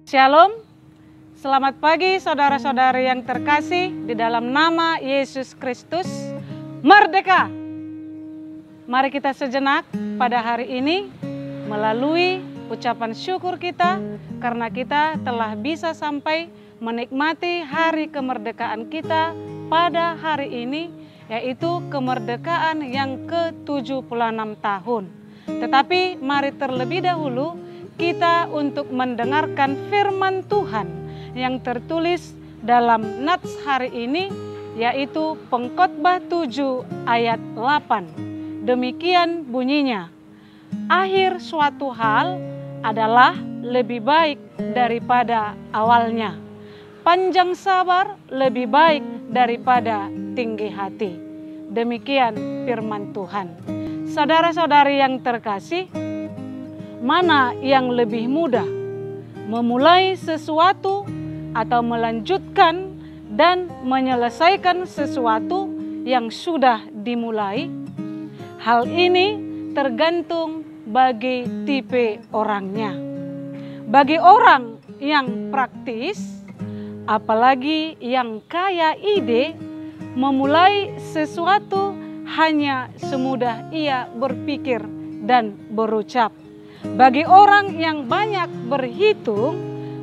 Shalom, selamat pagi saudara-saudari yang terkasih di dalam nama Yesus Kristus. Merdeka! Mari kita sejenak pada hari ini melalui ucapan syukur kita karena kita telah bisa sampai menikmati hari kemerdekaan kita pada hari ini, yaitu kemerdekaan yang ke-76 tahun. Tetapi mari terlebih dahulu kita untuk mendengarkan firman Tuhan yang tertulis dalam nats hari ini, yaitu Pengkhotbah 7 ayat 8. Demikian bunyinya, akhir suatu hal adalah lebih baik daripada awalnya. Panjang sabar lebih baik daripada tinggi hati. Demikian firman Tuhan. Saudara-saudari yang terkasih, mana yang lebih mudah, memulai sesuatu atau melanjutkan dan menyelesaikan sesuatu yang sudah dimulai? Hal ini tergantung bagi tipe orangnya. Bagi orang yang praktis, apalagi yang kaya ide, memulai sesuatu hanya semudah ia berpikir dan berucap. Bagi orang yang banyak berhitung,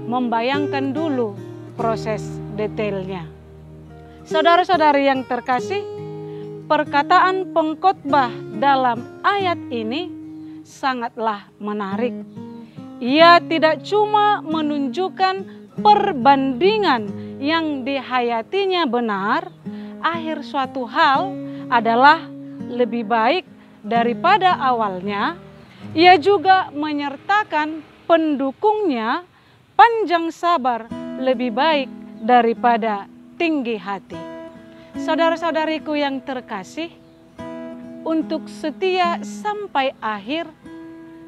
membayangkan dulu proses detailnya. Saudara-saudari yang terkasih, perkataan pengkhotbah dalam ayat ini sangatlah menarik. Ia tidak cuma menunjukkan perbandingan yang dihayatinya benar, akhir suatu hal adalah lebih baik daripada awalnya. Ia juga menyertakan pendukungnya, panjang sabar lebih baik daripada tinggi hati. Saudara-saudariku yang terkasih, untuk setia sampai akhir,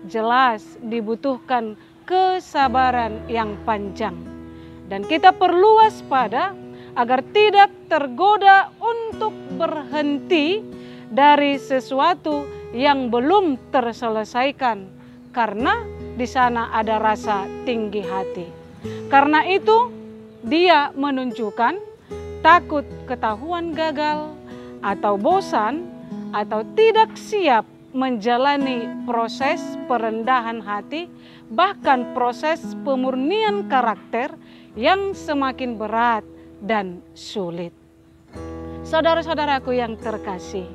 jelas dibutuhkan kesabaran yang panjang. Dan kita perlu waspada agar tidak tergoda untuk berhenti dari sesuatu yang belum terselesaikan, karena di sana ada rasa tinggi hati. Karena itu dia menunjukkan takut ketahuan gagal atau bosan atau tidak siap menjalani proses perendahan hati, bahkan proses pemurnian karakter yang semakin berat dan sulit. Saudara-saudaraku yang terkasih,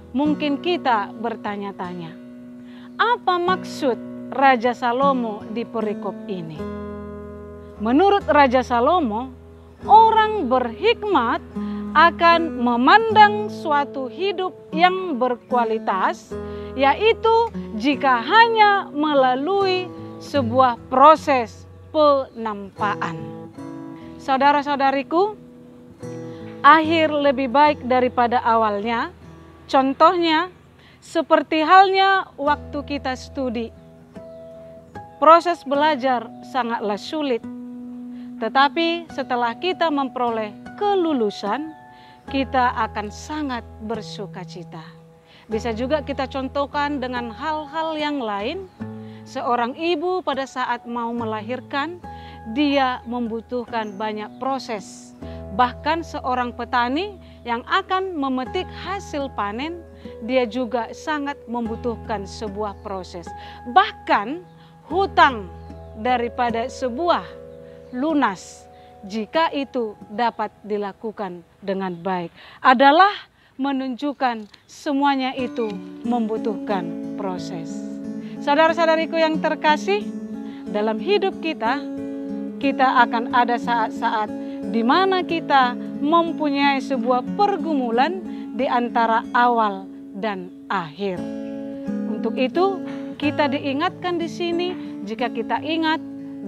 mungkin kita bertanya-tanya, apa maksud Raja Salomo di perikop ini? Menurut Raja Salomo, orang berhikmat akan memandang suatu hidup yang berkualitas, yaitu jika hanya melalui sebuah proses penampaan. Saudara-saudariku, akhir lebih baik daripada awalnya. Contohnya, seperti halnya waktu kita studi. Proses belajar sangatlah sulit. Tetapi setelah kita memperoleh kelulusan, kita akan sangat bersukacita. Bisa juga kita contohkan dengan hal-hal yang lain. Seorang ibu pada saat mau melahirkan, dia membutuhkan banyak proses. Bahkan seorang petani yang akan memetik hasil panen, dia juga sangat membutuhkan sebuah proses. Bahkan hutang daripada sebuah lunas, jika itu dapat dilakukan dengan baik, adalah menunjukkan semuanya itu membutuhkan proses. Saudara-saudariku yang terkasih, dalam hidup kita akan ada saat-saat di mana kita mempunyai sebuah pergumulan di antara awal dan akhir. Untuk itu, kita diingatkan di sini, jika kita ingat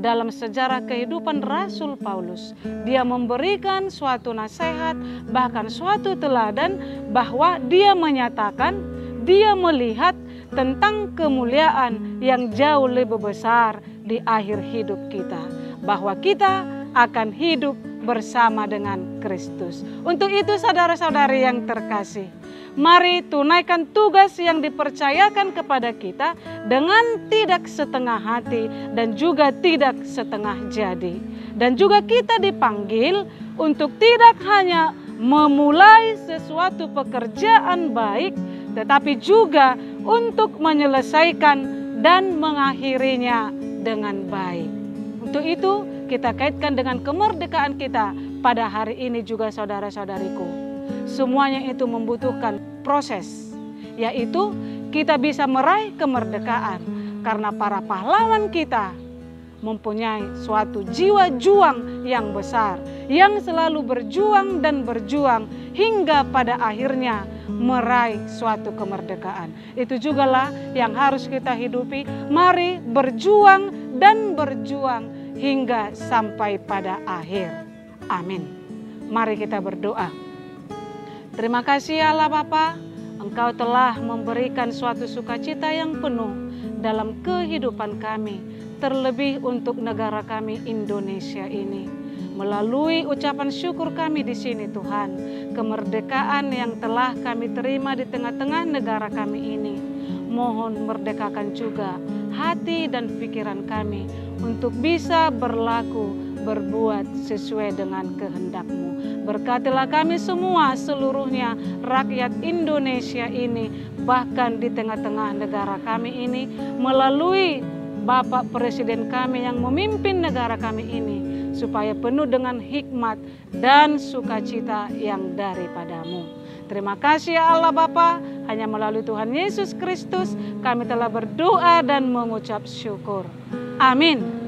dalam sejarah kehidupan Rasul Paulus, dia memberikan suatu nasihat, bahkan suatu teladan, bahwa dia menyatakan, dia melihat tentang kemuliaan yang jauh lebih besar di akhir hidup kita, bahwa kita akan hidup bersama dengan Kristus. Untuk itu saudara-saudari yang terkasih, mari tunaikan tugas yang dipercayakan kepada kita dengan tidak setengah hati dan juga tidak setengah jadi. Dan juga kita dipanggil untuk tidak hanya memulai sesuatu pekerjaan baik, tetapi juga untuk menyelesaikan dan mengakhirinya dengan baik. Untuk itu kita kaitkan dengan kemerdekaan kita pada hari ini juga saudara-saudariku. Semuanya itu membutuhkan proses, yaitu kita bisa meraih kemerdekaan karena para pahlawan kita mempunyai suatu jiwa juang yang besar, yang selalu berjuang dan berjuang hingga pada akhirnya meraih suatu kemerdekaan. Itu jugalah yang harus kita hidupi. Mari berjuang dan berjuang hingga sampai pada akhir. Amin. Mari kita berdoa. Terima kasih Allah Bapa, Engkau telah memberikan suatu sukacita yang penuh dalam kehidupan kami, terlebih untuk negara kami Indonesia ini. Melalui ucapan syukur kami di sini Tuhan, kemerdekaan yang telah kami terima di tengah-tengah negara kami ini, mohon merdekakan juga hati dan pikiran kami untuk bisa berlaku, berbuat sesuai dengan kehendak-Mu. Berkatilah kami semua seluruhnya, rakyat Indonesia ini, bahkan di tengah-tengah negara kami ini, melalui Bapak Presiden kami yang memimpin negara kami ini, supaya penuh dengan hikmat dan sukacita yang daripada-Mu. Terima kasih ya Allah Bapa, hanya melalui Tuhan Yesus Kristus kami telah berdoa dan mengucap syukur. Amin.